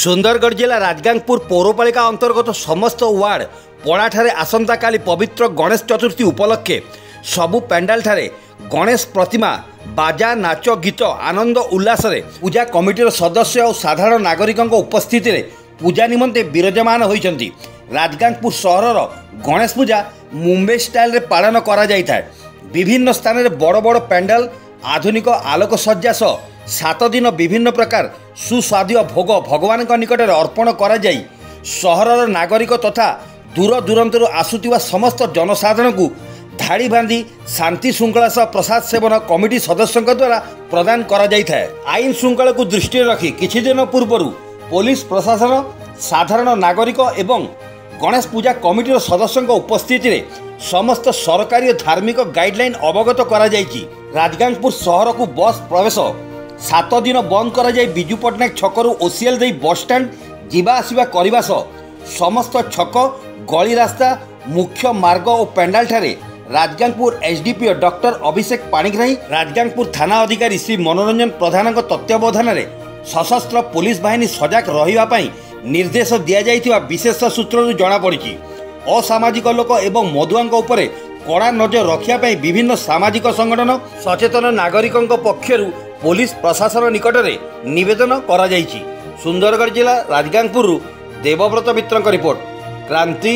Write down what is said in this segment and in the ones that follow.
सुंदरगढ़ जिला राजगांगपुर पौरपालिका अंतर्गत समस्त वार्ड पड़ाठारे आसंता काली पवित्र गणेश चतुर्थी उपलक्षे सबु पेंडाल ठारे गणेश प्रतिमा बाजा नाच गीत आनंद उल्लास पूजा कमिटीर सदस्य और साधारण नागरिकों उपस्थिति रे पूजा निमंते विराजमान होइछंती। राजगांगपुर सहरर गणेश पूजा मुंबई स्टाइल रे पालन करा जायथाय। विभिन्न स्थान में बड़ बड़ पेंडाल आधुनिक आलोक सज्जा सह 7 दिन विभिन्न प्रकार सुस्वाद्य भोग भगवान निकट में अर्पण करा जाई सहरर नागरिक तथा दूर दूरांतर आसुवा समस्त जनसाधारण को धाड़ी बांधी शांति श्रृंखला सह प्रसाद सेवन कमिटी सदस्यों द्वारा प्रदान करा जायथाय। आईन श्रृंखला को दृष्टि रखी किछि दिन पूर्व पुलिस प्रशासन साधारण नागरिक एवं गणेश पूजा कमिटीर सदस्यों उपस्थिति रे समस्त सरकारी धार्मिक गाइडलाइन अवगत करा जायछि। राजगांगपुर सहर को बस प्रवेश 7 दिन बंद करा जाय विजु पट्टनायक छकरू ओसीएल दे बस स्टैंड जीवा आसिबा करबा समस्त छक गली रास्ता मुख्य मार्ग और पेंडाल ठारे राजगांगपुर एसडीपीओ डॉक्टर अभिषेक पाणिग्राही राजगांगपुर थाना अधिकारी श्री मनोरंजन प्रधान तत्वावधान में सशस्त्र पुलिस बाहिनी सजग रहा निर्देश दि जाइथिबा विशेष सूत्रରୁ जणा पड़िछि। असामाजिक लोक एवं मधुआंक उपरे कड़ा नजर रखिया विभिन्न सामाजिक संगठन सचेतन नागरिकों पक्षरु पुलिस प्रशासन निकट में निवेदन करा जाइछि। सुंदरगढ़ जिला राजगांगपुर देवव्रत मित्र रिपोर्ट, क्रांति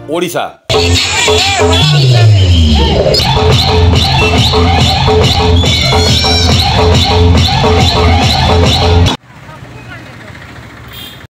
ओडिशा।